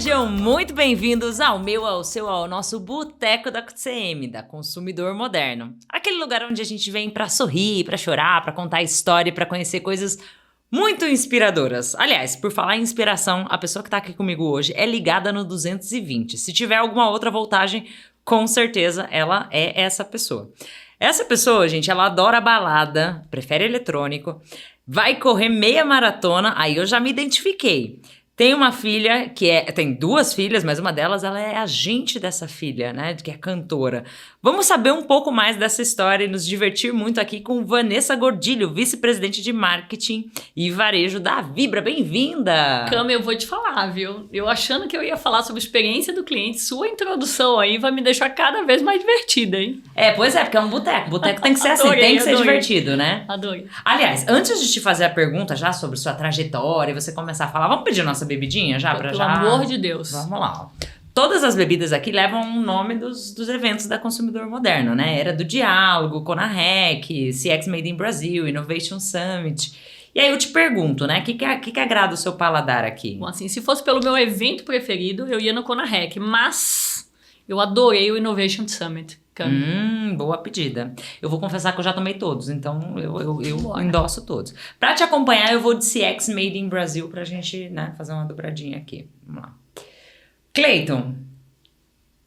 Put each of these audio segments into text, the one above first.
Sejam muito bem-vindos ao meu, ao seu, ao nosso Boteco da CM, da Consumidor Moderno. Aquele lugar onde a gente vem pra sorrir, pra chorar, pra contar história e pra conhecer coisas muito inspiradoras. Aliás, por falar em inspiração, a pessoa que tá aqui comigo hoje é ligada no 220. Se tiver alguma outra voltagem, com certeza ela é essa pessoa. Essa pessoa, gente, ela adora balada, prefere eletrônico, vai correr meia maratona, aí eu já me identifiquei. Tem uma filha tem duas filhas, mas uma delas ela é agente dessa filha, né, que é cantora. Vamos saber um pouco mais dessa história e nos divertir muito aqui com Vanessa Gordilho, vice-presidente de marketing e varejo da Vibra. Bem-vinda! Cami, eu vou te falar, viu? Eu achando que eu ia falar sobre a experiência do cliente, sua introdução aí vai me deixar cada vez mais divertida, hein? Pois é, porque é um boteco. Boteco tem que ser assim, tem que ser divertido, né? Adorei. Aliás, antes de te fazer a pergunta já sobre sua trajetória e você começar a falar, vamos pedir nossa bebidinha já? Pelo amor de Deus. Vamos lá, ó. Todas as bebidas aqui levam o nome dos eventos da Consumidor Moderno, né? Era do Diálogo, Conarec, CX Made in Brasil, Innovation Summit. E aí eu te pergunto, né? O que agrada o seu paladar aqui? Bom, assim, se fosse pelo meu evento preferido, eu ia no Conarec, mas eu adorei o Innovation Summit. Boa pedida. Eu vou confessar que eu já tomei todos, então eu endosso todos. Pra te acompanhar, eu vou de CX Made in Brasil pra gente, né, fazer uma dobradinha aqui. Vamos lá. Cleiton,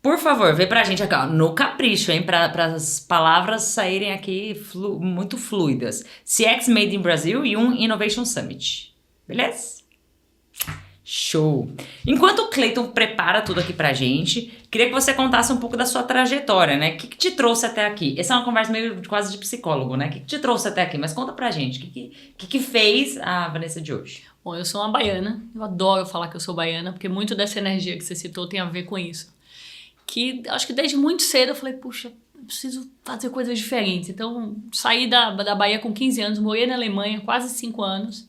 por favor, vê pra gente aqui, ó, no capricho, hein, para as palavras saírem aqui muito fluidas. CX Made in Brasil e um Innovation Summit. Beleza? Show! Enquanto o Cleiton prepara tudo aqui pra gente, queria que você contasse um pouco da sua trajetória, né? O que te trouxe até aqui? Essa é uma conversa meio quase de psicólogo, né? O que te trouxe até aqui? Mas conta pra gente, o que fez a Vanessa de hoje? Bom, eu sou uma baiana, eu adoro falar que eu sou baiana, porque muito dessa energia que você citou tem a ver com isso. Que acho que desde muito cedo eu falei, puxa, eu preciso fazer coisas diferentes. Então, saí da Bahia com 15 anos, morei na Alemanha quase 5 anos,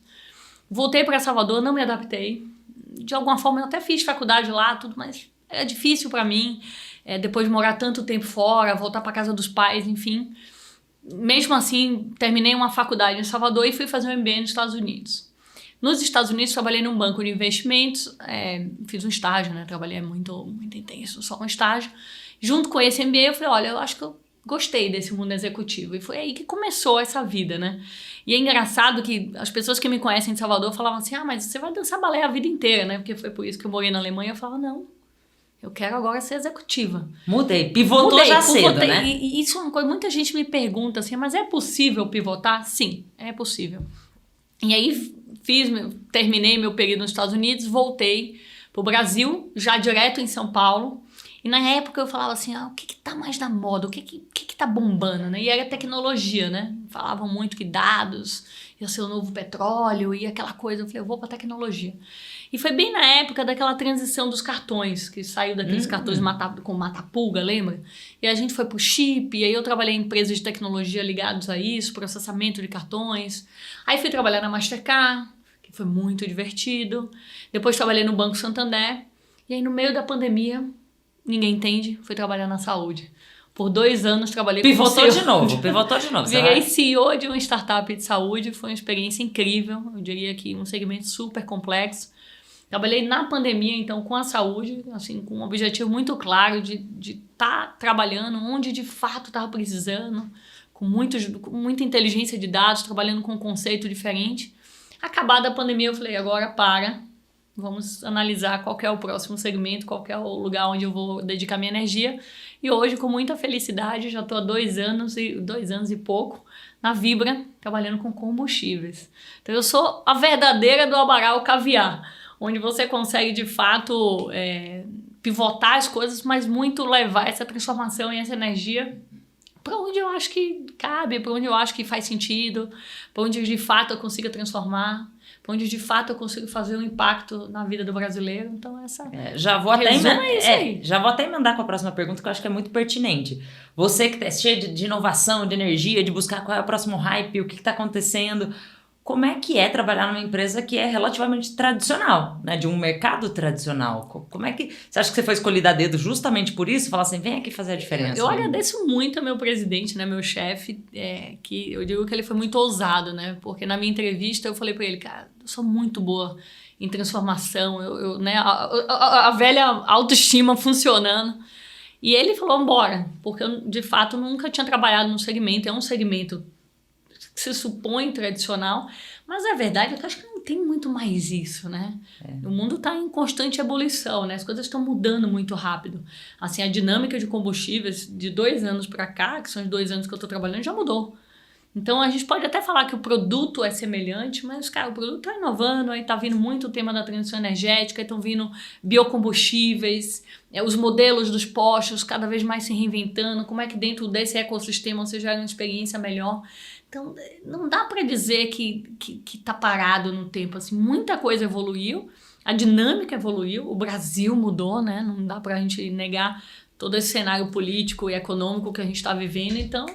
voltei para Salvador, não me adaptei. De alguma forma eu até fiz faculdade lá, tudo, mas é difícil para mim, depois de morar tanto tempo fora, voltar para casa dos pais, enfim. Mesmo assim, terminei uma faculdade em Salvador e fui fazer um MBA nos Estados Unidos. Nos Estados Unidos, trabalhei num banco de investimentos, fiz um estágio, né? Trabalhei muito intenso, só um estágio. Junto com esse MBA, eu falei, olha, eu acho que eu gostei desse mundo executivo. E foi aí que começou essa vida, né? E é engraçado que as pessoas que me conhecem de Salvador falavam assim, mas você vai dançar balé a vida inteira, né? Porque foi por isso que eu morei na Alemanha. Eu falava, não, eu quero agora ser executiva. Pivotou já cedo, né? E isso é uma coisa, muita gente me pergunta assim, mas é possível pivotar? Sim, é possível. E aí terminei meu período nos Estados Unidos, voltei pro Brasil, já direto em São Paulo. E na época eu falava assim, o que tá mais na moda? O que tá bombando, né? E era tecnologia, né? Falavam muito que dados ia ser o novo petróleo e aquela coisa. Eu falei, eu vou pra tecnologia. E foi bem na época daquela transição dos cartões, que saiu daqueles cartões com mata-pulga, lembra? E a gente foi pro chip, e aí eu trabalhei em empresas de tecnologia ligadas a isso, processamento de cartões. Aí fui trabalhar na Mastercard, que foi muito divertido. Depois trabalhei no Banco Santander. E aí no meio da pandemia, ninguém entende, fui trabalhar na saúde. Por 2 anos trabalhei pivotou como CEO. Pivotou de novo. Virei CEO de uma startup de saúde, foi uma experiência incrível. Eu diria que um segmento super complexo. Trabalhei na pandemia, então, com a saúde, assim, com um objetivo muito claro de estar trabalhando onde de fato estava precisando, com muita inteligência de dados, trabalhando com um conceito diferente. Acabada a pandemia, eu falei, agora vamos analisar qual que é o próximo segmento, qual que é o lugar onde eu vou dedicar minha energia. E hoje, com muita felicidade, já estou há 2 anos e pouco na Vibra, trabalhando com combustíveis. Então, eu sou a verdadeira do Amaral Caviar, onde você consegue, de fato, pivotar as coisas, mas muito levar essa transformação e essa energia para onde eu acho que cabe, para onde eu acho que faz sentido, para onde, de fato, eu consiga transformar, onde de fato eu consigo fazer um impacto na vida do brasileiro. Então já vou até emendar com a próxima pergunta, que eu acho que é muito pertinente. Você que é cheio de inovação, de energia, de buscar qual é o próximo hype, o que está acontecendo, Como é que é trabalhar numa empresa que é relativamente tradicional, né? De um mercado tradicional? Como é que... Você acha que você foi escolhida a dedo justamente por isso? Falar assim, vem aqui fazer a diferença. Eu agradeço muito ao meu presidente, né? Meu chefe, que eu digo que ele foi muito ousado, né? Porque na minha entrevista eu falei para ele, cara, eu sou muito boa em transformação, né? A velha autoestima funcionando. E ele falou, bora, porque eu, de fato, nunca tinha trabalhado num segmento, é um segmento que se supõe tradicional, mas a verdade é que eu acho que não tem muito mais isso, né? O mundo está em constante ebulição, né? As coisas estão mudando muito rápido. Assim, a dinâmica de combustíveis de 2 anos para cá, que são os 2 anos que eu estou trabalhando, já mudou. Então, a gente pode até falar que o produto é semelhante, mas, cara, o produto está inovando, aí está vindo muito o tema da transição energética, estão vindo biocombustíveis, os modelos dos postos cada vez mais se reinventando, como é que dentro desse ecossistema você gera uma experiência melhor. Então, não dá para dizer que está parado no tempo, assim, muita coisa evoluiu, a dinâmica evoluiu, o Brasil mudou, né? Não dá para a gente negar todo esse cenário político e econômico que a gente está vivendo, então...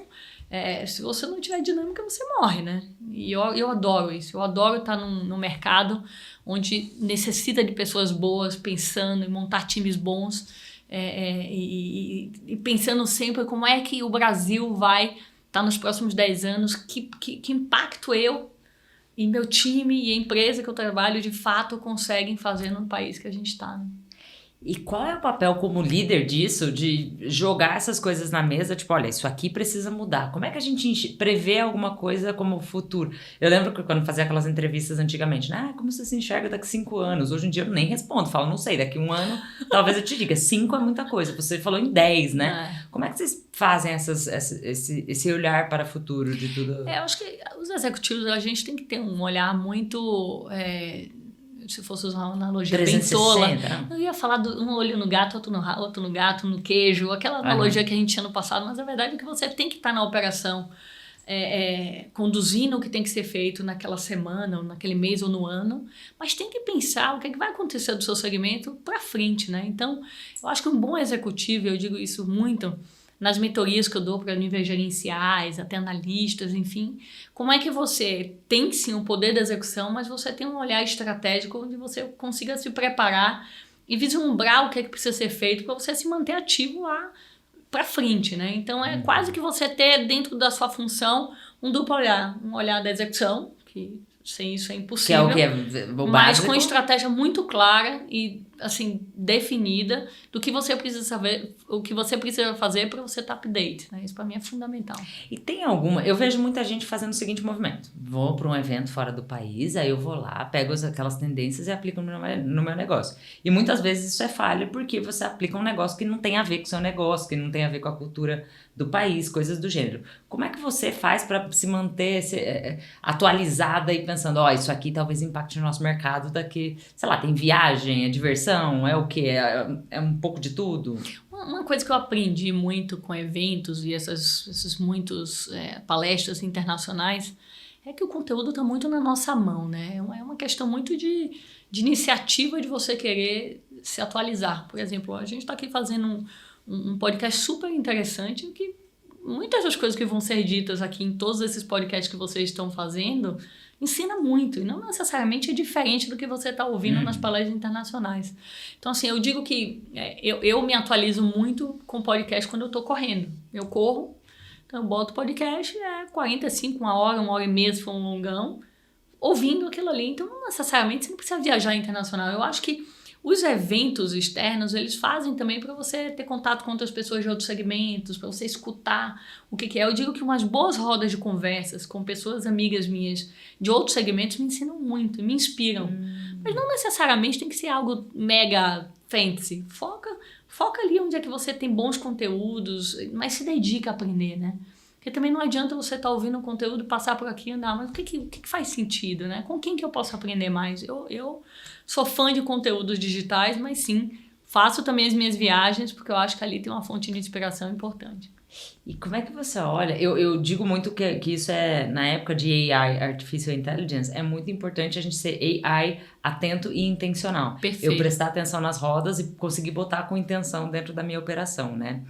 se você não tiver dinâmica, você morre, né? E eu adoro isso. Eu adoro estar num mercado onde necessita de pessoas boas, pensando em montar times bons e pensando sempre como é que o Brasil vai estar nos próximos 10 anos, que impacto eu e meu time e a empresa que eu trabalho de fato conseguem fazer no país que a gente está, né? E qual é o papel como líder disso, de jogar essas coisas na mesa, tipo, olha, isso aqui precisa mudar. Como é que a gente prevê alguma coisa como futuro? Eu lembro que quando fazia aquelas entrevistas antigamente, né? Como você se enxerga daqui 5 anos? Hoje em dia eu nem respondo, falo, não sei, daqui 1 ano talvez eu te diga, 5 é muita coisa. Você falou em 10, né? Como é que vocês fazem esse olhar para o futuro de tudo? Eu acho que os executivos, a gente tem que ter um olhar muito... se fosse usar uma analogia 360, bem tola, eu ia falar um olho no gato, outro no gato, no queijo, aquela analogia que a gente tinha no passado, mas a verdade é que você tem que estar na operação conduzindo o que tem que ser feito naquela semana, ou naquele mês ou no ano, mas tem que pensar o que vai acontecer do seu segmento para frente, né? Então, eu acho que um bom executivo, eu digo isso muito nas mentorias que eu dou para níveis gerenciais, até analistas, enfim, como é que você tem sim o poder da execução, mas você tem um olhar estratégico onde você consiga se preparar e vislumbrar o que é que precisa ser feito para você se manter ativo lá para frente, né? Então é quase que você ter dentro da sua função um duplo olhar, um olhar da execução, que sem isso é impossível, que é o que é o mas básico, com estratégia muito clara e assim definida do que você precisa saber, o que você precisa fazer para você estar update, né? Isso para mim é fundamental. E tem alguma... Eu vejo muita gente fazendo o seguinte movimento. Vou para um evento fora do país, aí eu vou lá, pego aquelas tendências e aplico no meu negócio. E muitas vezes isso é falha porque você aplica um negócio que não tem a ver com o seu negócio, que não tem a ver com a cultura do país, coisas do gênero. Como é que você faz para se manter atualizada e pensando, isso aqui talvez impacte no nosso mercado daqui, sei lá, tem viagem, é diversão, é o quê? É um pouco de tudo? Uma coisa que eu aprendi muito com eventos e essas muitas palestras internacionais é que o conteúdo está muito na nossa mão, né? É uma questão muito de iniciativa de você querer se atualizar. Por exemplo, a gente está aqui fazendo um podcast super interessante que muitas das coisas que vão ser ditas aqui em todos esses podcasts que vocês estão fazendo ensina muito e não necessariamente é diferente do que você está ouvindo nas palestras internacionais. Então, assim, eu digo que eu me atualizo muito com podcast quando eu estou correndo. Eu corro, então eu boto podcast, 45, 1 hora e meia, se for um longão, ouvindo aquilo ali. Então, não necessariamente você não precisa viajar internacional. Eu acho que os eventos externos, eles fazem também para você ter contato com outras pessoas de outros segmentos, para você escutar o que é. Eu digo que umas boas rodas de conversas com pessoas amigas minhas de outros segmentos me ensinam muito, me inspiram. Mas não necessariamente tem que ser algo mega fancy. Foca ali onde é que você tem bons conteúdos, mas se dedica a aprender, né? Porque também não adianta você estar ouvindo um conteúdo, passar por aqui e andar, mas o que faz sentido, né? Com quem que eu posso aprender mais? Eu sou fã de conteúdos digitais, mas sim, faço também as minhas viagens, porque eu acho que ali tem uma fonte de inspiração importante. E como é que você olha? Eu digo muito que isso na época de AI, Artificial Intelligence, é muito importante a gente ser AI atento e intencional. Perfeito. Eu prestar atenção nas rodas e conseguir botar com intenção dentro da minha operação, né?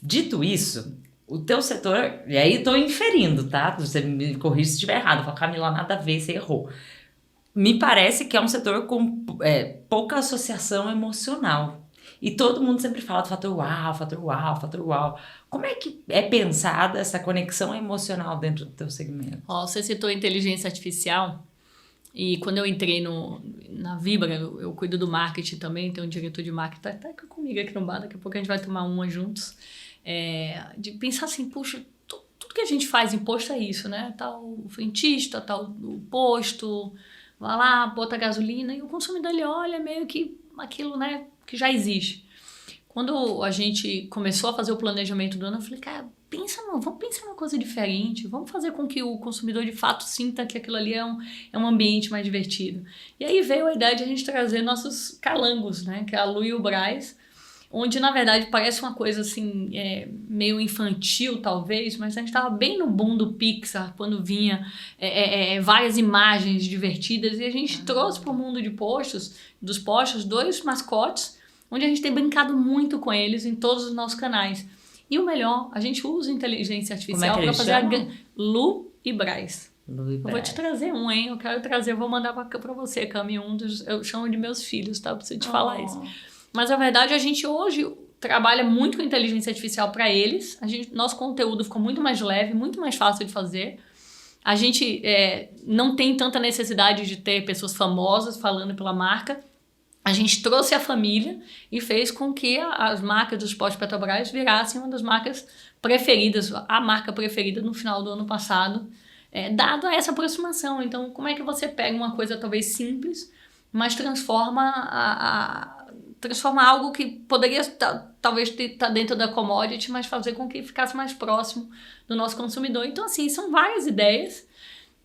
Dito isso, O teu setor, e aí tô inferindo, tá? Você me corrige se estiver errado. Fala, Camila, nada a ver, você errou. Me parece que é um setor com pouca associação emocional. E todo mundo sempre fala do fator uau, fator uau, fator uau. Como é que é pensada essa conexão emocional dentro do teu segmento? Ó, você citou inteligência artificial. E quando eu entrei na Vibra, eu cuido do marketing também, tem um diretor de marketing, tá aqui comigo aqui no bar, daqui a pouco a gente vai tomar uma juntos. De pensar assim, puxa, tudo que a gente faz em posto é isso, né? Tá o frentista, tá o posto, vai lá, bota gasolina, e o consumidor ele olha meio que aquilo, né, que já existe. Quando a gente começou a fazer o planejamento do ano, eu falei, cara, vamos pensar numa coisa diferente, vamos fazer com que o consumidor de fato sinta que aquilo ali é um ambiente mais divertido. E aí veio a ideia de a gente trazer nossos calangos, né, que é a Lu e o Braz, onde na verdade parece uma coisa assim, meio infantil talvez, mas a gente estava bem no boom do Pixar, quando vinha várias imagens divertidas, e a gente trouxe para o mundo dos postos, 2 mascotes, onde a gente tem brincado muito com eles em todos os nossos canais. E o melhor, a gente usa inteligência artificial para fazer Lu e Braz. Eu vou te trazer um, hein? Eu quero trazer, eu vou mandar para você, Cami, eu chamo de meus filhos, tá? Preciso te falar isso. Mas, na verdade, a gente hoje trabalha muito com inteligência artificial para eles. Nosso conteúdo ficou muito mais leve, muito mais fácil de fazer. A gente não tem tanta necessidade de ter pessoas famosas falando pela marca. A gente trouxe a família e fez com que as marcas dos postos Petrobras virassem uma das marcas preferidas, a marca preferida no final do ano passado, dado a essa aproximação. Então, como é que você pega uma coisa talvez simples, mas transforma algo que poderia talvez estar dentro da commodity, mas fazer com que ficasse mais próximo do nosso consumidor. Então, assim, são várias ideias.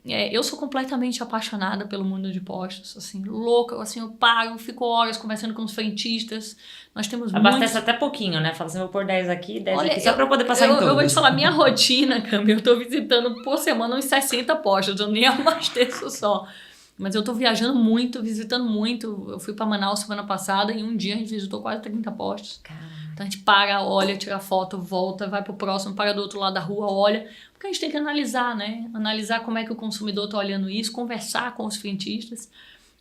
Eu sou completamente apaixonada pelo mundo de postos, assim, louca, assim, eu fico horas conversando com os frentistas, nós temos Abastece até pouquinho, né? Fala assim, vou pôr 10 aqui, 10 aqui, só pra eu poder passar em todos. Eu vou te falar, minha rotina, Cami, eu tô visitando por semana uns 60 postos, eu nem abasteço só. Mas eu tô viajando muito, visitando muito. Eu fui pra Manaus semana passada e em um dia a gente visitou quase 30 postos. Caramba. Então a gente para, olha, tira foto, volta, vai pro próximo, para do outro lado da rua, olha. Porque a gente tem que analisar, né? Analisar como é que o consumidor tá olhando isso, conversar com os frentistas.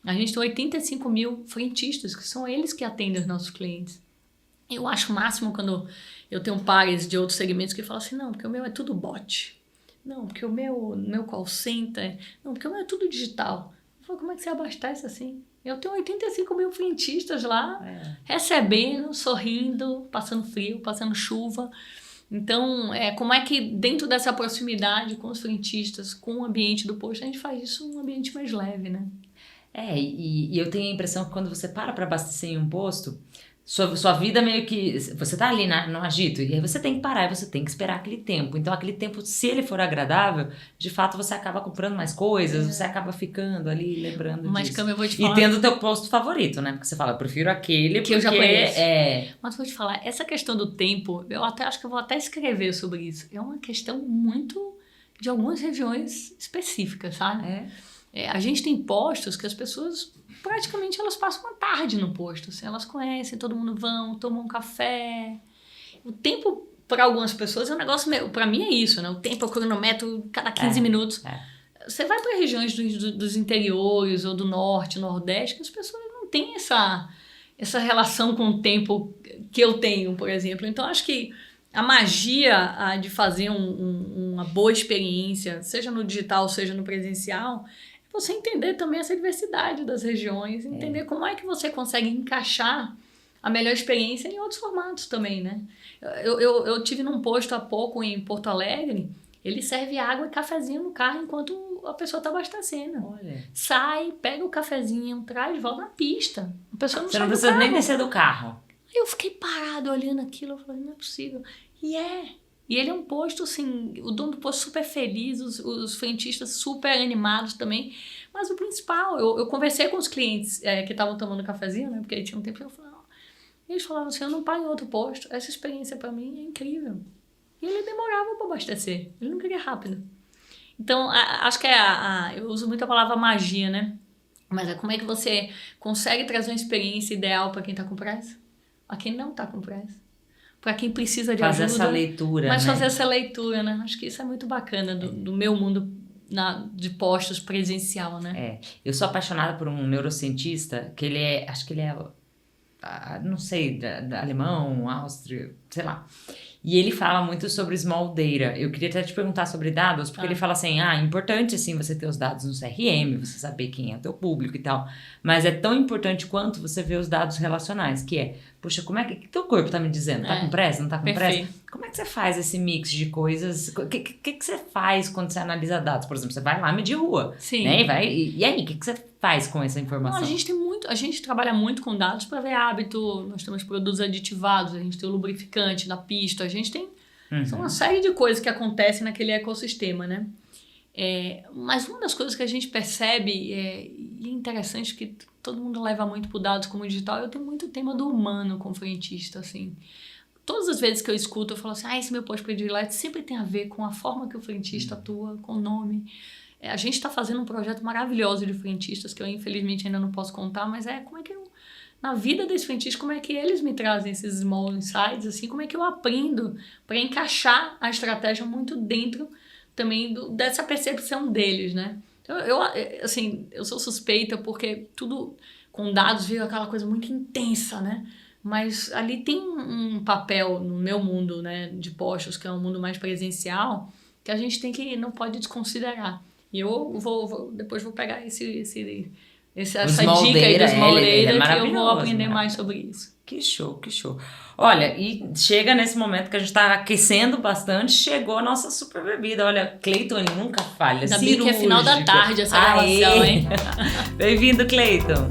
A gente tem 85 mil frentistas, que são eles que atendem os nossos clientes. Eu acho o máximo quando eu tenho pares de outros segmentos que falam assim, não, porque o meu é tudo bot. Não, porque o meu call center... Não, porque o meu é tudo digital. Eu falo, como é que você abastece assim? Eu tenho 85 mil frentistas lá, recebendo, sorrindo, passando frio, passando chuva. Então, como é que dentro dessa proximidade com os frentistas, com o ambiente do posto, a gente faz isso um ambiente mais leve, né? E eu tenho a impressão que quando você para abastecer em um posto, sua vida meio que... Você tá ali no agito, e aí você tem que parar, e você tem que esperar aquele tempo. Então, aquele tempo, se ele for agradável, de fato, você acaba comprando mais coisas, você acaba ficando ali, lembrando Mas, disso. Cami, eu vou te falar... E tendo o teu posto favorito, né? Porque você fala, eu prefiro aquele que eu já conheço. Mas vou te falar, essa questão do tempo, eu acho que eu vou até escrever sobre isso. É uma questão muito de algumas regiões específicas, sabe? A gente tem postos que as pessoas... praticamente elas passam uma tarde no posto, assim, elas conhecem, todo mundo tomam um café. O tempo para algumas pessoas é um negócio meio, para mim é isso, né? O tempo eu cronometro cada 15 minutos. Você vai para regiões dos interiores ou do norte, nordeste, que as pessoas não têm essa relação com o tempo que eu tenho, por exemplo. Então acho que a magia de fazer uma boa experiência, seja no digital, seja no presencial, você entender também essa diversidade das regiões, entender como é que você consegue encaixar a melhor experiência em outros formatos também, né? Eu tive num posto há pouco em Porto Alegre, ele serve água e cafezinho no carro enquanto a pessoa está abastecendo. Olha. Sai, pega o cafezinho, traz, volta na pista. A pessoa você não precisa nem descer do carro. Eu fiquei parado olhando aquilo, eu falei, não é possível. E ele é um posto, assim, o dono do posto super feliz, os frentistas super animados também. Mas o principal, eu conversei com os clientes que estavam tomando cafezinho, né? Porque aí tinha um tempo que eu falei, eles falavam assim, eu não pago em outro posto, essa experiência para mim é incrível. E ele demorava para abastecer, ele não queria rápido. Então, acho que eu uso muito a palavra magia, né? Mas como é que você consegue trazer uma experiência ideal para quem está com pressa? A quem não está com pressa. para quem precisa de fazer ajuda. Essa leitura, mas né? fazer essa leitura, né? Acho que isso é muito bacana do meu mundo de postos presencial, né? Eu sou apaixonada por um neurocientista que acho que ele é, não sei, alemão, Áustria, sei lá. E ele fala muito sobre small data. Eu queria até te perguntar sobre dados, porque ele fala assim, é importante sim você ter os dados no CRM, você saber quem é o teu público e tal, mas é tão importante quanto você ver os dados relacionais, que é, poxa, como é que teu corpo tá me dizendo? Tá com pressa? Não tá com perfeito. pressa? Como é que você faz esse mix de coisas? O que você faz quando você analisa dados? Por exemplo, você vai lá medir rua, Sim. né? E aí, o que você faz com essa informação? Não, a gente trabalha muito com dados para ver hábito, nós temos produtos aditivados, a gente tem o lubrificante na pista, a gente tem são uma série de coisas que acontecem naquele ecossistema, né? Mas uma das coisas que a gente percebe, e é interessante que todo mundo leva muito para dados como digital, eu tenho muito tema do humano com frentista, assim. Todas as vezes que eu escuto, eu falo assim, esse meu post predileto sempre tem a ver com a forma que o frentista atua, com o nome. A gente está fazendo um projeto maravilhoso de frentistas, que eu infelizmente ainda não posso contar, mas como é que na vida desses frentistas, como é que eles me trazem esses small insights, assim, como é que eu aprendo para encaixar a estratégia muito dentro também dessa percepção deles, né? Então, eu sou suspeita porque tudo com dados veio aquela coisa muito intensa, né? Mas ali tem um papel no meu mundo, né, de postos, que é um mundo mais presencial, que a gente não pode desconsiderar. E eu depois vou pegar essa dica aí do Small Data, que eu vou aprender mais sobre isso. Que show, que show. Olha, e chega nesse momento que a gente tá aquecendo bastante, chegou a nossa super bebida. Olha, Cleiton, ele nunca falha. Ainda bem que é final da tarde essa gravação, hein? Bem-vindo, Cleiton.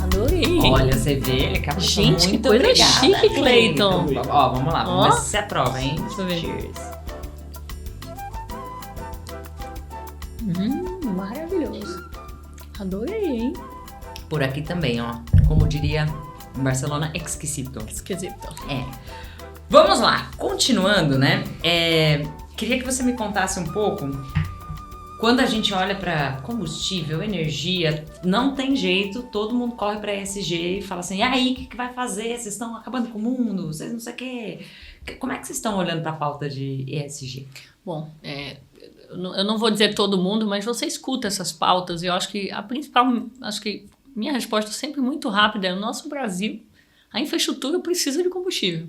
Adorei. Olha, você vê, ele acabou. Gente, muito que coisa obrigada, chique, Cleiton. Ó, vamos lá, vamos ver se você aprova, hein? Deixa eu ver. Cheers. Maravilhoso. Adorei, hein? Por aqui também, ó. Como diria em Barcelona, exquisito. Esquisito. Vamos lá, continuando, né? Queria que você me contasse um pouco. Quando a gente olha para combustível, energia, não tem jeito, todo mundo corre para ESG e fala assim, e aí, o que vai fazer? Vocês estão acabando com o mundo? Vocês não sei o quê. Como é que vocês estão olhando para a pauta de ESG? Bom, eu não vou dizer todo mundo, mas você escuta essas pautas e eu acho que minha resposta sempre muito rápida é o nosso Brasil, a infraestrutura precisa de combustível.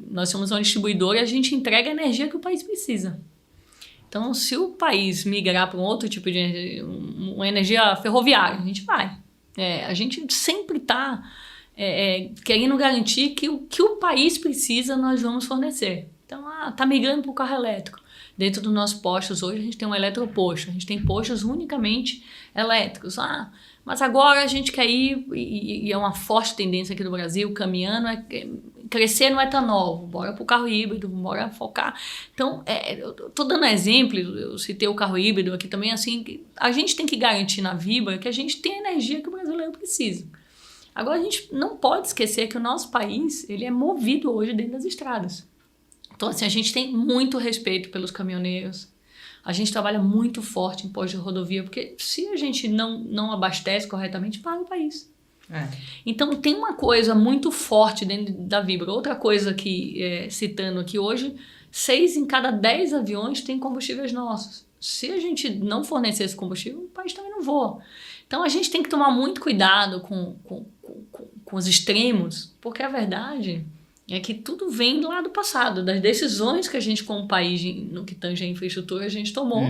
Nós somos uma distribuidora e a gente entrega a energia que o país precisa. Então, se o país migrar para um outro tipo de energia, uma energia ferroviária, a gente vai. A gente sempre está querendo garantir que o que o país precisa nós vamos fornecer. Então, está migrando para o carro elétrico. Dentro dos nossos postos hoje, a gente tem um eletroposto. A gente tem postos unicamente elétricos. Mas agora a gente quer ir, e é uma forte tendência aqui no Brasil, caminhando, crescer no etanol. Bora para o carro híbrido, bora focar. Então, eu estou dando exemplo, eu citei o carro híbrido aqui também, assim, que a gente tem que garantir na Vibra que a gente tem a energia que o brasileiro precisa. Agora, a gente não pode esquecer que o nosso país, ele é movido hoje dentro das estradas. Então, assim, a gente tem muito respeito pelos caminhoneiros. A gente trabalha muito forte em pós de rodovia, porque se a gente não abastece corretamente, paga o país. Então, tem uma coisa muito forte dentro da Vibra. Outra coisa que, citando aqui hoje, 6 em cada 10 aviões têm combustíveis nossos. Se a gente não fornecer esse combustível, o país também não voa. Então, a gente tem que tomar muito cuidado com os extremos, porque a verdade é que tudo vem lá do passado, das decisões que a gente, como país, no que tange a infraestrutura, a gente tomou.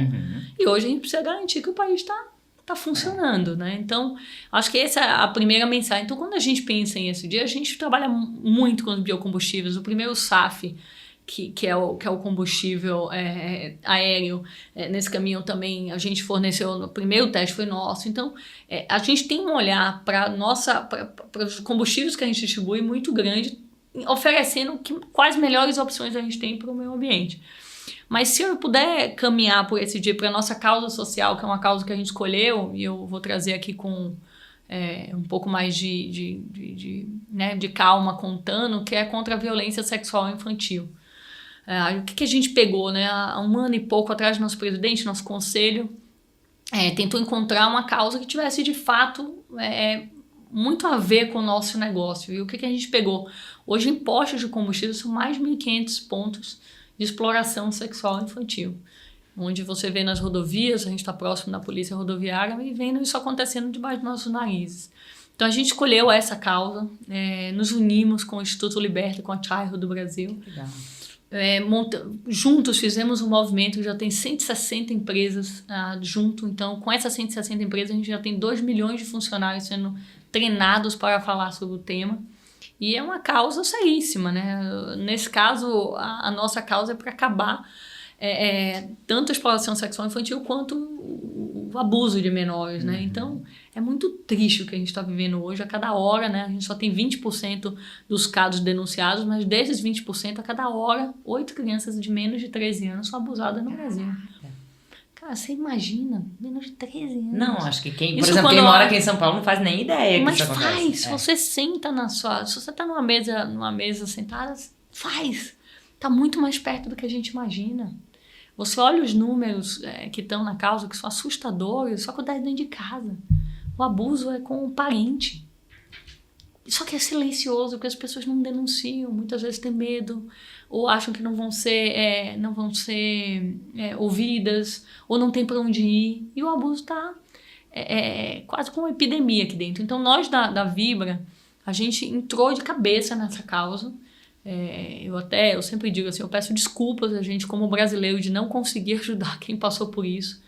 E hoje a gente precisa garantir que o país está funcionando, né? Então, acho que essa é a primeira mensagem. Então, quando a gente pensa em ESG, a gente trabalha muito com os biocombustíveis. O primeiro SAF, que é o combustível aéreo, nesse caminho também a gente forneceu, no primeiro teste foi nosso. Então, a gente tem um olhar para os combustíveis que a gente distribui muito grande, oferecendo quais melhores opções a gente tem para o meio ambiente. Mas se eu puder caminhar por esse dia para a nossa causa social, que é uma causa que a gente escolheu, e eu vou trazer aqui com um pouco mais de calma contando, que é contra a violência sexual infantil. O que a gente pegou, né? Há 1 ano e pouco atrás, nosso presidente, nosso conselho, tentou encontrar uma causa que tivesse de fato muito a ver com o nosso negócio. E o que a gente pegou? Hoje, em postos de combustível, são mais de 1.500 pontos de exploração sexual infantil. Onde você vê nas rodovias, a gente está próximo da polícia rodoviária, e vendo isso acontecendo debaixo dos nossos narizes. Então, a gente escolheu essa causa, nos unimos com o Instituto Liberta, com a Chairo do Brasil. Legal. Juntos fizemos um movimento que já tem 160 empresas junto. Então, com essas 160 empresas, a gente já tem 2 milhões de funcionários sendo treinados para falar sobre o tema. E é uma causa seríssima, né? Nesse caso, a nossa causa é para acabar tanto a exploração sexual infantil quanto o abuso de menores, né? Então, é muito triste o que a gente está vivendo hoje. A cada hora, né? A gente só tem 20% dos casos denunciados, mas desses 20%, a cada hora, 8 crianças de menos de 13 anos são abusadas no Brasil. Cara, você imagina? Menos de 13 anos. Não, acho que por exemplo, quem mora aqui em São Paulo não faz nem ideia que isso acontece. Mas faz. Se você senta se você tá numa mesa sentada, faz. Tá muito mais perto do que a gente imagina. Você olha os números que estão na causa, que são assustadores, só acontece dentro de casa. O abuso é com o parente. Só que é silencioso, porque as pessoas não denunciam, muitas vezes têm medo, ou acham que não vão ser ouvidas, ou não tem para onde ir. E o abuso está quase como uma epidemia aqui dentro. Então, nós da Vibra, a gente entrou de cabeça nessa causa. Eu sempre digo assim, eu peço desculpas a gente como brasileiro de não conseguir ajudar quem passou por isso,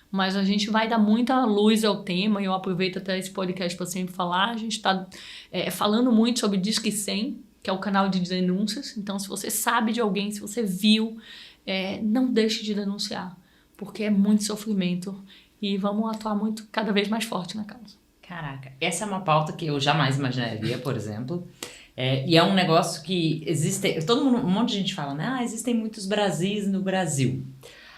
mas a gente vai dar muita luz ao tema, e eu aproveito até esse podcast para sempre falar. A gente está falando muito sobre Disque 100, que é o canal de denúncias. Então, se você sabe de alguém, se você viu, não deixe de denunciar, porque é muito sofrimento, e vamos atuar cada vez mais forte na causa. Caraca, essa é uma pauta que eu jamais imaginaria, por exemplo. E é um negócio que existe... um monte de gente fala, né? Existem muitos Brasis no Brasil.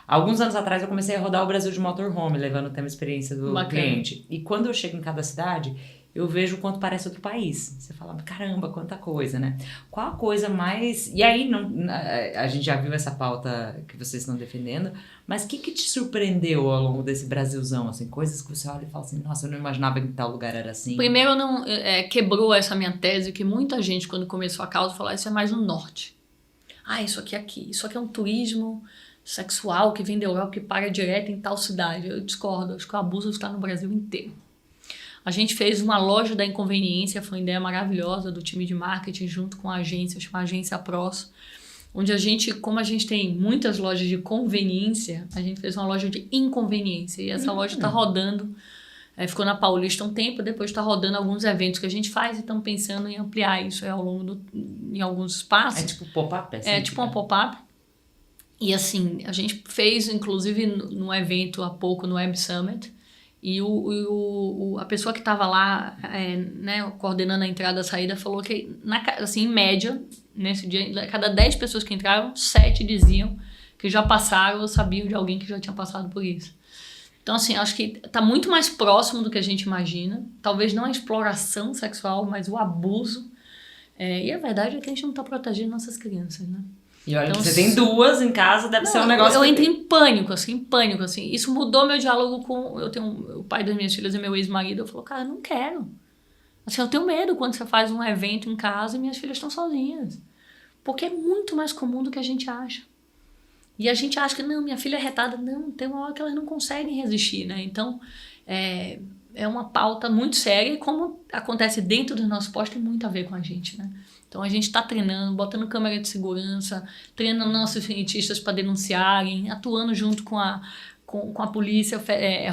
Alguns anos atrás eu comecei a rodar o Brasil de motorhome, levando o tema experiência do cliente. E quando eu chego em cada cidade, eu vejo o quanto parece outro país. Você fala, caramba, quanta coisa, né? Qual a coisa mais... E aí, a gente já viu essa pauta que vocês estão defendendo, mas o que te surpreendeu ao longo desse Brasilzão? Assim, coisas que você olha e fala assim, nossa, eu não imaginava que tal lugar era assim. Primeiro, quebrou essa minha tese, que muita gente, quando começou a causa, falou, isso é mais no norte. Isso aqui é aqui. Isso aqui é um turismo sexual que vem da Europa, que para direto em tal cidade. Eu discordo, acho que o abuso está no Brasil inteiro. A gente fez uma loja da inconveniência, foi uma ideia maravilhosa do time de marketing junto com a agência, chama Agência Pros, onde como a gente tem muitas lojas de conveniência, a gente fez uma loja de inconveniência, e essa loja está rodando, ficou na Paulista um tempo, depois está rodando alguns eventos que a gente faz, e estamos pensando em ampliar isso ao longo em alguns espaços. É tipo pop-up? É tipo uma pop-up. E assim, a gente fez, inclusive, num evento há pouco, no Web Summit, e a pessoa que estava lá, coordenando a entrada e a saída, falou que, assim, em média, nesse dia, cada 10 pessoas que entraram, 7 diziam que já passaram ou sabiam de alguém que já tinha passado por isso. Então, assim, acho que está muito mais próximo do que a gente imagina. Talvez não a exploração sexual, mas o abuso. E a verdade é que a gente não está protegendo nossas crianças, né? E olha, então, você tem 2 em casa, deve ser um negócio... Eu entro em pânico, assim. Isso mudou meu diálogo com... O pai das minhas filhas é meu ex-marido. Eu falo, cara, eu não quero. Assim, eu tenho medo quando você faz um evento em casa e minhas filhas estão sozinhas. Porque é muito mais comum do que a gente acha. E a gente acha que, não, minha filha é retada. Não, tem uma hora que elas não conseguem resistir, né? Então, é uma pauta muito séria, e como acontece dentro do nosso posto, tem muito a ver com a gente, né? Então, a gente está treinando, botando câmera de segurança, treinando nossos cientistas para denunciarem, atuando junto com a polícia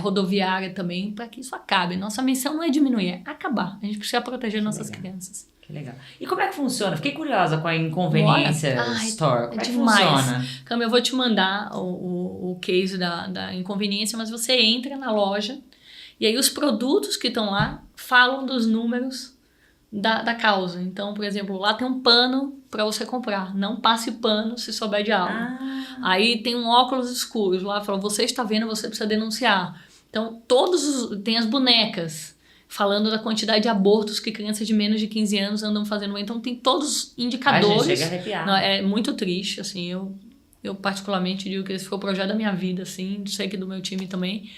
rodoviária também, para que isso acabe. Nossa missão não é diminuir, é acabar. A gente precisa proteger nossas crianças. Que legal. E como é que funciona? Fiquei curiosa com a Inconveniência Store. Como é que funciona? Cami, eu vou te mandar o case da Inconveniência, mas você entra na loja e aí os produtos que estão lá falam dos números da causa. Então, por exemplo, lá tem um pano para você comprar. Não passe pano se souber de algo. Aí tem um óculos escuros. Lá fala, você está vendo, você precisa denunciar. Então, tem as bonecas falando da quantidade de abortos que crianças de menos de 15 anos andam fazendo. Então, tem todos os indicadores. Gente, chega a arrepiar. Não, é muito triste, assim. Eu particularmente digo que esse foi o projeto da minha vida, assim. Sei que do meu time também.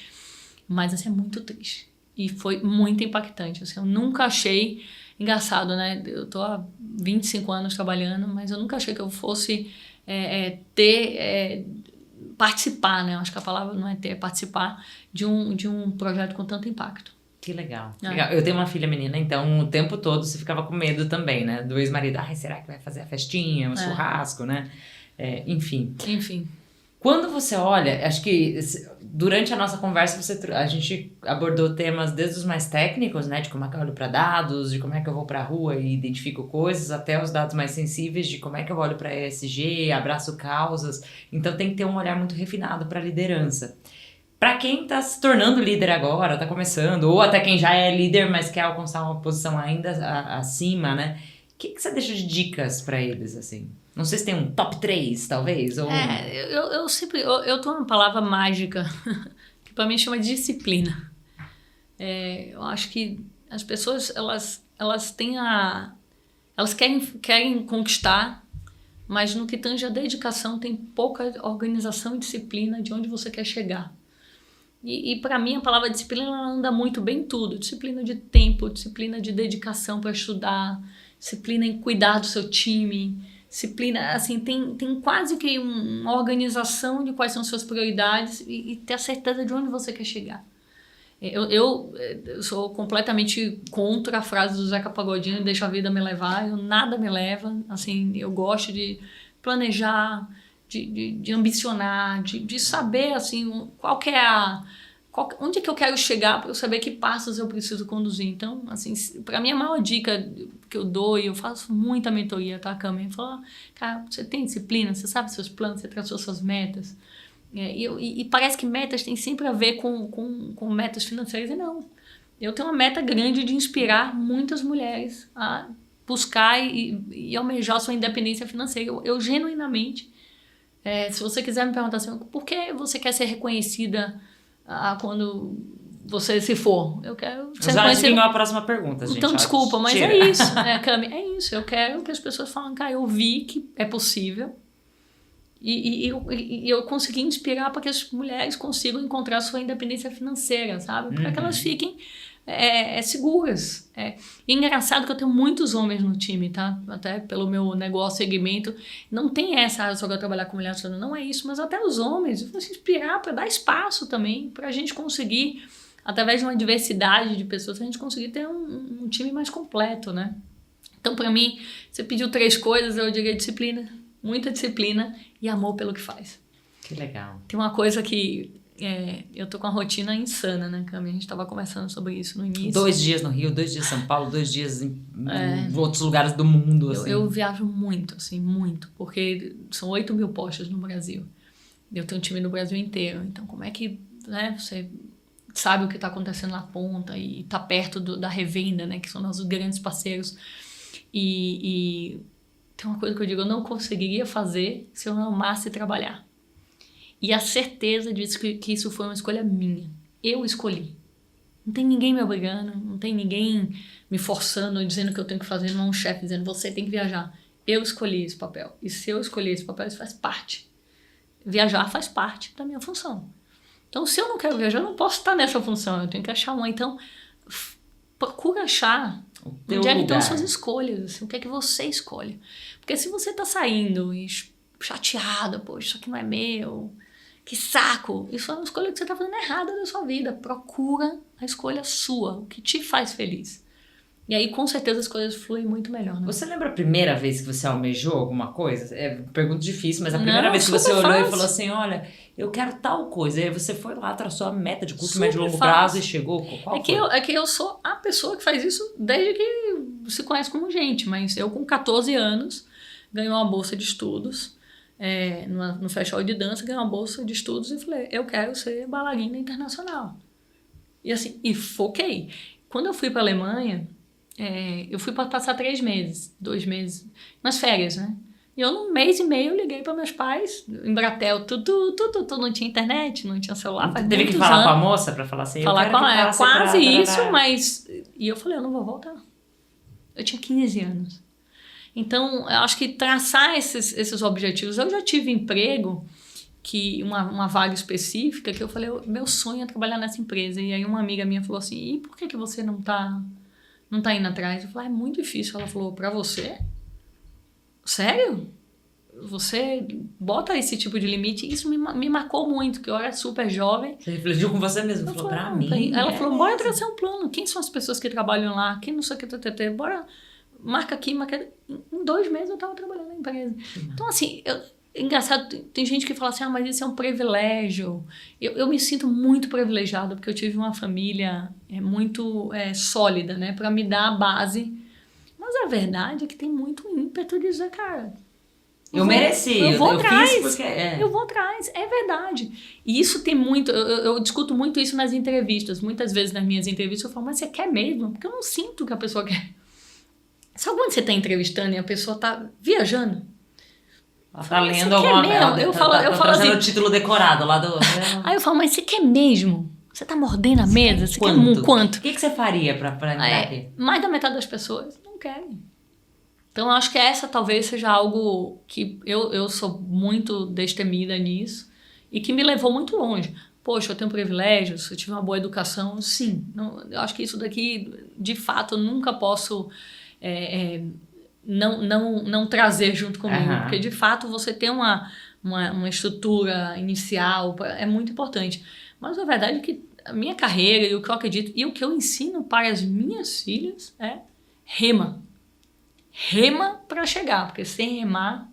Mas, assim, é muito triste. E foi muito impactante. Assim, eu nunca achei... Engraçado, né? Eu tô há 25 anos trabalhando, mas eu nunca achei que eu fosse participar, né? Eu acho que a palavra não é ter, é participar de um projeto com tanto impacto. Que legal. Legal. Eu tenho uma filha menina, então o tempo todo você ficava com medo também, né? Do ex-marido, será que vai fazer a festinha, o churrasco, né? Enfim. Quando você olha, acho que durante a nossa conversa a gente abordou temas desde os mais técnicos, né, de como é que eu olho para dados, de como é que eu vou para a rua e identifico coisas, até os dados mais sensíveis de como é que eu olho para ESG, abraço causas. Então tem que ter um olhar muito refinado para a liderança. Para quem está se tornando líder agora, está começando, ou até quem já é líder, mas quer alcançar uma posição ainda acima, né? O que você deixa de dicas para eles, assim? Não sei se tem um top 3, talvez? Ou... Eu tenho uma palavra mágica que para mim chama de disciplina. Eu acho que as pessoas, elas têm elas querem conquistar, mas no que tange a dedicação tem pouca organização e disciplina de onde você quer chegar. E para mim a palavra disciplina ela anda muito bem em tudo. Disciplina de tempo, disciplina de dedicação para estudar, disciplina em cuidar do seu time, disciplina, assim, tem quase que uma organização de quais são suas prioridades e ter a certeza de onde você quer chegar. Eu sou completamente contra a frase do Zeca Pagodinho, deixa a vida me levar, nada me leva, assim, eu gosto de planejar, de ambicionar, de saber, assim, qual que é onde é que eu quero chegar para eu saber que passos eu preciso conduzir. Então, assim, para mim a maior dica que eu dou, e eu faço muita mentoria, tá, Cami? Eu falo, cara, você tem disciplina, você sabe seus planos, você traçou suas metas. E parece que metas têm sempre a ver com metas financeiras, e não. Eu tenho uma meta grande de inspirar muitas mulheres a buscar e almejar sua independência financeira. Eu genuinamente, se você quiser me perguntar assim, por que você quer ser reconhecida quando você se for? Eu quero ser reconhecida. Já a próxima pergunta, gente. Então, desculpa, mas é isso, Cami, é isso. Eu quero que as pessoas falem, cara, eu vi que é possível. E eu consegui inspirar para que as mulheres consigam encontrar sua independência financeira, sabe? Para que elas fiquem seguras. E engraçado que eu tenho muitos homens no time, tá? Até pelo meu negócio, segmento. Não tem essa, só que eu trabalhar com mulheres, não é isso. Mas até os homens, eu vou se inspirar para dar espaço também, para a gente conseguir, através de uma diversidade de pessoas, a gente conseguir ter um time mais completo, né? Então, para mim, você pediu 3 coisas, eu diria disciplina, muita disciplina e amor pelo que faz. Que legal. Tem uma coisa que eu tô com uma rotina insana, né, Cami? A gente tava conversando sobre isso no início. 2 dias no Rio, 2 dias em São Paulo, 2 dias em outros lugares do mundo, assim. Eu viajo muito, assim, muito, porque são 8 mil postos no Brasil. Eu tenho um time no Brasil inteiro, então como é que, né, você sabe o que tá acontecendo na ponta e tá perto da revenda, né, que são nossos grandes parceiros. E tem uma coisa que eu digo, eu não conseguiria fazer se eu não amasse trabalhar. E a certeza disso que isso foi uma escolha minha. Eu escolhi. Não tem ninguém me obrigando, não tem ninguém me forçando, dizendo que eu tenho que fazer, não é um chefe dizendo, você tem que viajar. Eu escolhi esse papel. E se eu escolhi esse papel, isso faz parte. Viajar faz parte da minha função. Então, se eu não quero viajar, eu não posso estar nessa função. Eu tenho que achar uma. Então, procura achar onde é que estão suas escolhas. Assim, o que é que você escolhe. Porque se você está saindo e chateada, poxa, isso aqui não é meu, que saco, isso é uma escolha que você está fazendo errada na sua vida. Procura a escolha sua, o que te faz feliz. E aí, com certeza, as coisas fluem muito melhor, né? Você lembra a primeira vez que você almejou alguma coisa? Pergunta difícil, mas a primeira vez que você olhou e falou assim, olha, eu quero tal coisa. E aí você foi lá, traçou a meta de curto, médio e longo prazo e chegou. Qual foi? É que eu sou a pessoa que faz isso desde que se conhece como gente. Mas eu, com 14 anos, ganhei uma bolsa de estudos no festival de dança, ganhei uma bolsa de estudos e falei, eu quero ser bailarina internacional. E assim, foquei. Quando eu fui para a Alemanha, eu fui para passar 3 meses, 2 meses, nas férias, né? E eu, num mês e meio, liguei para meus pais, em Bratel, tudo, não tinha internet, não tinha celular, faz Teve que falar anos. com a moça para falar assim, falar eu quero com ela, quase isso, mas... E eu falei, eu não vou voltar. Eu tinha 15 anos. Então, eu acho que traçar esses objetivos... Eu já tive emprego que uma vaga específica, que eu falei, meu sonho é trabalhar nessa empresa. E aí uma amiga minha falou assim, e por que você não tá indo atrás? Eu falei, é muito difícil. Ela falou, pra você? Sério? Você bota esse tipo de limite? E isso me marcou muito, que eu era super jovem. Você refletiu com você mesmo, falou, pra mim. Ela falou, bora traçar um plano. Quem são as pessoas que trabalham lá? Quem não sei o que, bora, marca aqui, marca. Em 2 meses eu tava trabalhando na empresa. Então, assim, engraçado, tem gente que fala assim, mas isso é um privilégio. Eu me sinto muito privilegiada, porque eu tive uma família muito sólida, né, para me dar a base. Mas a verdade é que tem muito ímpeto de dizer, cara, eu mereci, eu vou atrás, fiz porque eu vou atrás, é verdade. E isso tem muito, eu discuto muito isso nas entrevistas. Muitas vezes nas minhas entrevistas eu falo, mas você quer mesmo? Porque eu não sinto que a pessoa quer. Sabe quando você está entrevistando e a pessoa está viajando? Ela tá lendo alguma coisa. Eu falo assim, o título decorado lá do. Aí eu falo, mas você quer mesmo? Você tá mordendo a mesa? Você quer quanto? O que você faria pra entrar aqui? Mais da metade das pessoas não querem. Então eu acho que essa talvez seja algo que eu sou muito destemida nisso e que me levou muito longe. Poxa, eu tenho privilégios, eu tive uma boa educação, sim. Não, eu acho que isso daqui, de fato, eu nunca posso não trazer junto comigo. Porque, de fato, você ter uma estrutura inicial é muito importante. Mas a verdade é que a minha carreira e o que eu acredito e o que eu ensino para as minhas filhas é rema. Rema para chegar, porque sem remar...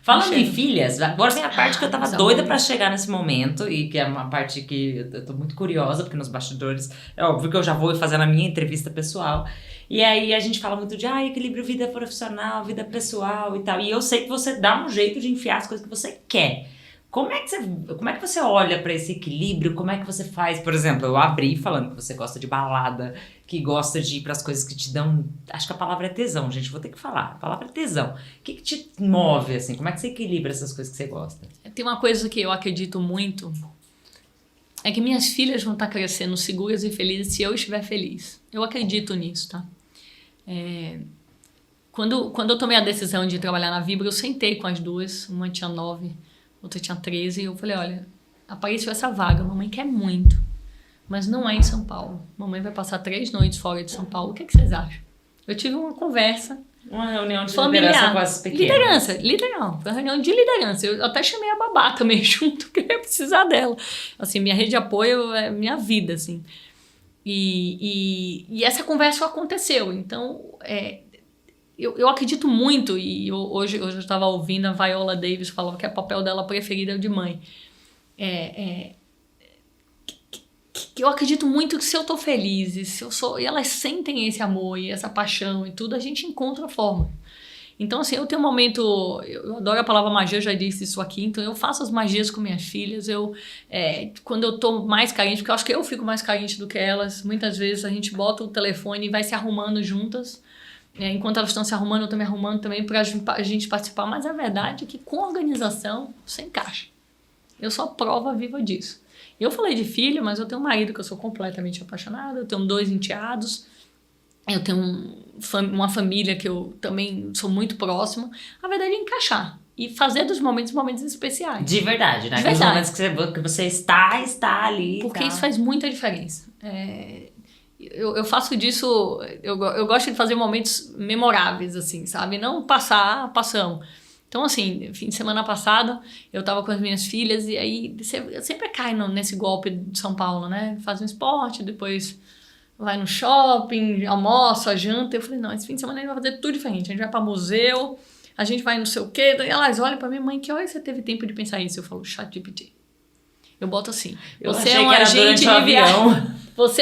Falando em filhas, agora vem a parte que eu tava doida pra chegar nesse momento e que é uma parte que eu tô muito curiosa, porque nos bastidores é óbvio que eu já vou fazer na minha entrevista pessoal. E aí a gente fala muito de equilíbrio vida profissional, vida pessoal e tal. E eu sei que você dá um jeito de enfiar as coisas que você quer. Como é que você olha pra esse equilíbrio? Como é que você faz? Por exemplo, eu abri falando que você gosta de balada, que gosta de ir pras coisas que te dão... Acho que a palavra é tesão, gente. Vou ter que falar. A palavra é tesão. O que te move, assim? Como é que você equilibra essas coisas que você gosta? Tem uma coisa que eu acredito muito. É que minhas filhas vão estar crescendo seguras e felizes se eu estiver feliz. Eu acredito nisso, tá? Quando eu tomei a decisão de trabalhar na Vibra, eu sentei com as duas. Uma tinha 9, outra tinha 13. E eu falei, olha, apareceu essa vaga. Mamãe quer muito. Mas não é em São Paulo. Mamãe vai passar 3 noites fora de São Paulo. O que vocês acham? Eu tive uma conversa. Uma reunião de familiar. Liderança com as pequenas. Liderança, literal. Foi uma reunião de liderança. Eu até chamei a babá também junto, porque eu ia precisar dela. Assim, minha rede de apoio é minha vida, assim. E essa conversa aconteceu. Então, eu acredito muito, e hoje eu estava ouvindo a Viola Davis falar que é o papel dela preferido é o de mãe. Eu acredito muito que se eu tô feliz e elas sentem esse amor e essa paixão e tudo, a gente encontra a forma. Então, assim, eu tenho um momento... Eu adoro a palavra magia, eu já disse isso aqui. Então, eu faço as magias com minhas filhas. Quando eu tô mais carente, porque eu acho que eu fico mais carente do que elas, muitas vezes a gente bota o telefone e vai se arrumando juntas. Enquanto elas estão se arrumando, eu tô me arrumando também pra gente participar. Mas a verdade é que com organização, você encaixa. Eu sou a prova viva disso. Eu falei de filho, mas eu tenho um marido que eu sou completamente apaixonada. Eu tenho 2 enteados. Eu tenho uma família que eu também sou muito próxima. A verdade é encaixar. E fazer dos momentos especiais. De verdade, né? Os momentos que você está ali. Porque isso faz muita diferença. Eu faço disso... Eu gosto de fazer momentos memoráveis, assim, sabe? Não passamos. Então, assim, fim de semana passado, eu tava com as minhas filhas e aí você sempre cai nesse golpe de São Paulo, né? Faz um esporte, depois vai no shopping, almoça, janta. Eu falei, não, esse fim de semana a gente vai fazer tudo diferente. A gente vai pra museu, a gente vai não sei o quê. E elas olham pra mim, mãe, que hora você teve tempo de pensar isso? Eu falo, ChatGPT. Eu boto assim, você é um agente de viagem.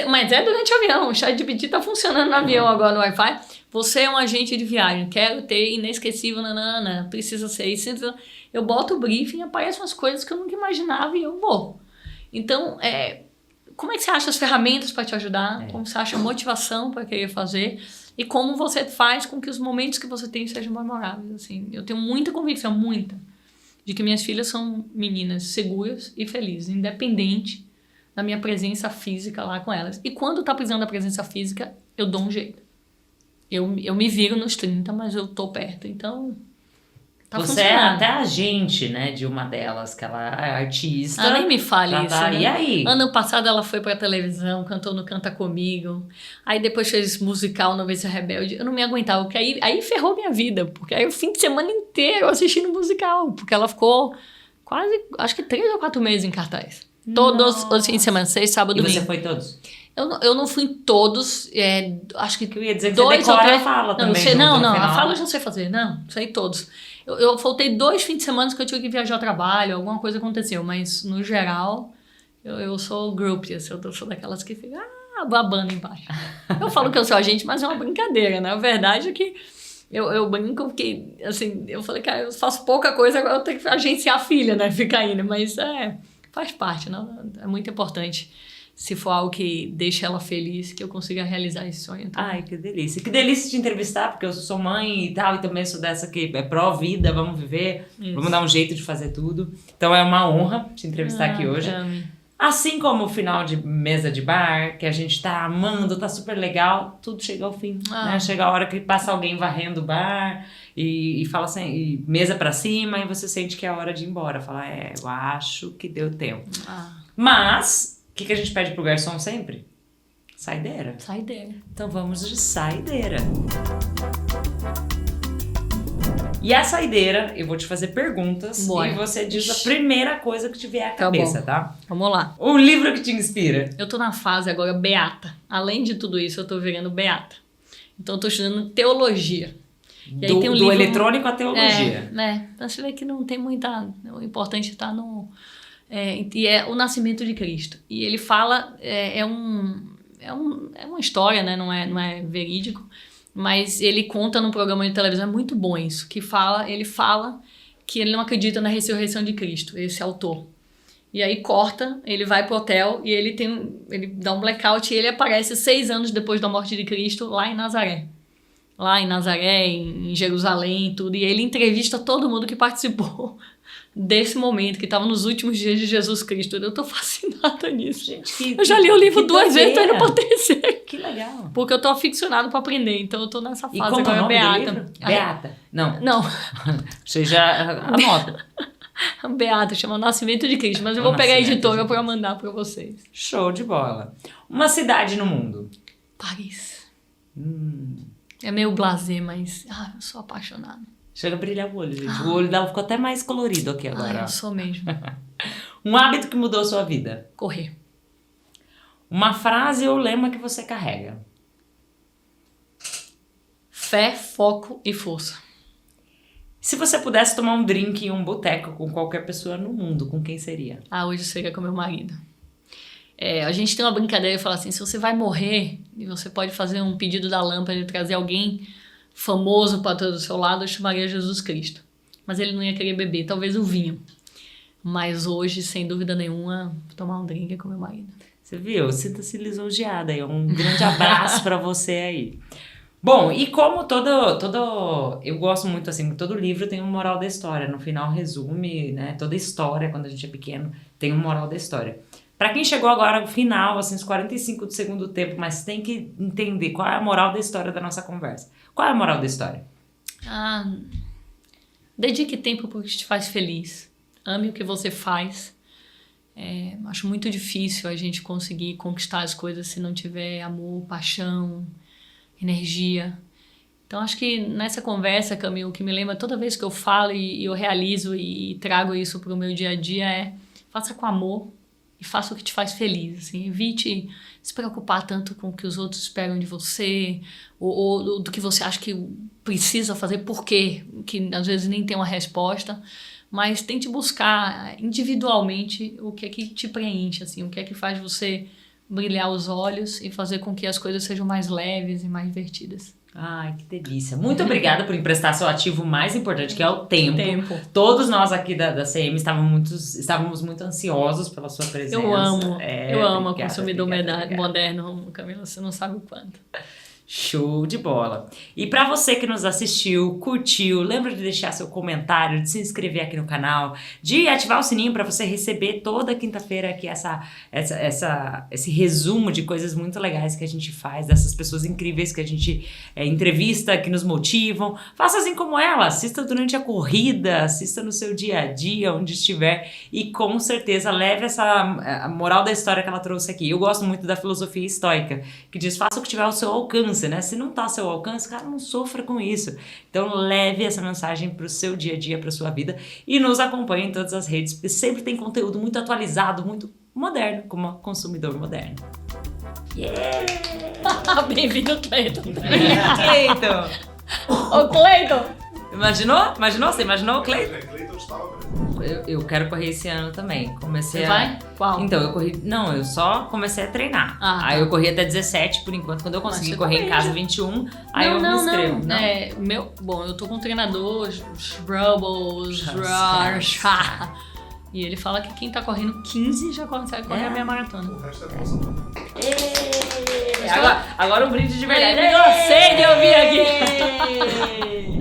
Mas é durante o avião. O ChatGPT tá funcionando no avião agora no Wi-Fi. Você é um agente de viagem. Quero ter inesquecível, precisa ser isso. Eu boto o briefing, aparecem umas coisas que eu nunca imaginava e eu vou. Então, como é que você acha as ferramentas para te ajudar? Como você acha a motivação para querer fazer? E como você faz com que os momentos que você tem sejam memoráveis? Assim, eu tenho muita convicção, de que minhas filhas são meninas seguras e felizes, independente da minha presença física lá com elas. E quando tá precisando da presença física, eu dou um jeito. Eu me viro nos 30, mas eu tô perto. Então, Tá Você é funcionando. até agente, né, de uma delas, que ela é artista. Ah, nem me fale Já isso, tá. né? E aí? Ano passado ela foi pra televisão, cantou no Canta Comigo. Aí depois fez musical no Vez Rebelde. Eu não me aguentava, porque aí ferrou minha vida. Porque aí o fim de semana inteiro assistindo musical. Porque ela ficou quase, acho que 3 ou 4 meses em cartaz. Todos os fins de semana, 6, sábado, E domingo. você foi todos? Eu não fui em todos, acho que Eu ia dizer que 2 você ou decora 3. a fala Não, também. eu sei, junto não, no a final. fala eu já sei fazer, não, sei todos. Eu faltei 2 fins de semana que eu tive que viajar ao trabalho, alguma coisa aconteceu, mas no geral eu sou groupie, assim, eu sou daquelas que ficam babando embaixo. Eu falo que eu sou agente, mas é uma brincadeira, né? A verdade é que eu brinco que, assim, eu falei, cara, eu faço pouca coisa, agora eu tenho que agenciar a filha, né? Ficar indo, mas faz parte, não? É muito importante. Se for algo que deixa ela feliz, que eu consiga realizar esse sonho. Então. Ai, que delícia. Que delícia te entrevistar, porque eu sou mãe e tal, e também sou dessa que é pró-vida, vamos viver, vamos dar um jeito de fazer tudo. Então é uma honra te entrevistar aqui hoje. Assim como o final de mesa de bar, que a gente tá amando, tá super legal, tudo chega ao fim, né? Chega a hora que passa alguém varrendo o bar e fala assim, e mesa pra cima, e você sente que é a hora de ir embora. Fala, eu acho que deu tempo. Mas, o que a gente pede pro garçom sempre? Saideira. Saideira. Então vamos de saideira. E a saideira, eu vou te fazer perguntas. Bora. E você diz a primeira coisa que te vier à cabeça, tá? Vamos lá. O livro que te inspira. Eu tô na fase agora beata. Além de tudo isso, eu tô virando beata. Então eu tô estudando teologia. E aí tem um livro, eletrônico à teologia. Então você vê que não tem muita... O importante está no... e é o nascimento de Cristo. E ele fala... É uma história, né? Não é verídico. Mas ele conta num programa de televisão, é muito bom isso, que ele fala que ele não acredita na ressurreição de Cristo, esse autor. E aí corta, ele vai pro hotel e ele dá um blackout e ele aparece 6 anos depois da morte de Cristo lá em Nazaré. Lá em Nazaré, em Jerusalém, tudo. E ele entrevista todo mundo que participou desse momento, que estava nos últimos dias de Jesus Cristo. Eu tô fascinada nisso. Gente, eu já li o livro 2 vezes, tô indo pro terceiro. Que legal. Porque eu tô aficionado pra aprender, então eu tô nessa fase e como agora, é o nome beata. do livro? Beata. Não. Você já anota. Beata, chama Nascimento de Cristo, mas eu vou pegar a editora pra mandar pra vocês. Show de bola. Uma cidade no mundo. Paris. É meio blasé, mas eu sou apaixonada. Chega a brilhar o olho, gente. O olho dela ficou até mais colorido aqui agora. Eu sou mesmo. Um hábito que mudou a sua vida. Correr. Uma frase ou lema que você carrega. Fé, foco e força. Se você pudesse tomar um drink em um boteco com qualquer pessoa no mundo, com quem seria? Hoje seria com meu marido. A gente tem uma brincadeira e fala assim, se você vai morrer e você pode fazer um pedido da lâmpada e trazer alguém famoso para todo o seu lado, eu chamaria Jesus Cristo. Mas ele não ia querer beber, talvez o vinho. Mas hoje, sem dúvida nenhuma, vou tomar um drink com meu marido. Você viu? Sinta-se lisonjeada aí. Um grande abraço para você aí. Bom, e como eu gosto muito assim, todo livro tem um moral da história. No final resume, né? Toda história, quando a gente é pequeno, tem um moral da história. Para quem chegou agora no final, assim, os 45 do segundo tempo, mas tem que entender qual é a moral da história da nossa conversa. Qual é a moral da história? Dedique tempo porque te faz feliz. Ame o que você faz. Acho muito difícil a gente conseguir conquistar as coisas se não tiver amor, paixão, energia. Então acho que nessa conversa, Camila, o que me lembra toda vez que eu falo e eu realizo e trago isso para o meu dia a dia faça com amor e faça o que te faz feliz. Assim. Evite se preocupar tanto com o que os outros esperam de você ou do que você acha que precisa fazer, por quê, que às vezes nem tem uma resposta. Mas tente buscar individualmente o que é que te preenche, assim, o que é que faz você brilhar os olhos e fazer com que as coisas sejam mais leves e mais divertidas. Ai, que delícia. Muito obrigada por emprestar seu ativo mais importante, que é o tempo. Todos nós aqui da CM estávamos muito ansiosos pela sua presença. Eu amo o consumidor obrigada. moderno, Camila, você não sabe o quanto. Show de bola! E para você que nos assistiu, curtiu, lembra de deixar seu comentário, de se inscrever aqui no canal, de ativar o sininho para você receber toda quinta-feira aqui esse resumo de coisas muito legais que a gente faz, dessas pessoas incríveis que a gente entrevista, que nos motivam. Faça assim como ela, assista durante a corrida, assista no seu dia a dia, onde estiver, e com certeza leve a moral da história que ela trouxe aqui. Eu gosto muito da filosofia estoica, que diz, faça o que tiver ao seu alcance, né? Se não tá ao seu alcance, cara, não sofra com isso. Então leve essa mensagem pro seu dia a dia, pra sua vida, e nos acompanhe em todas as redes, porque sempre tem conteúdo muito atualizado, muito moderno, como consumidor moderno. Yeah! Bem-vindo, Cleiton. Cleiton! Ô, Cleiton! Imaginou? Você imaginou o Cleiton? Cleiton estava. Eu quero correr esse ano também. Você vai? Qual? Então, eu corri... Não, eu só comecei a treinar. Aí eu corri até 17 por enquanto. Quando eu consegui correr em casa 21, aí eu me inscrevo. Não. Bom, eu tô com um treinador, Rubbles, e ele fala que quem tá correndo 15 já consegue correr a minha maratona. O resto é nossa. Agora um brinde de verdade. Eu gostei de ouvir aqui.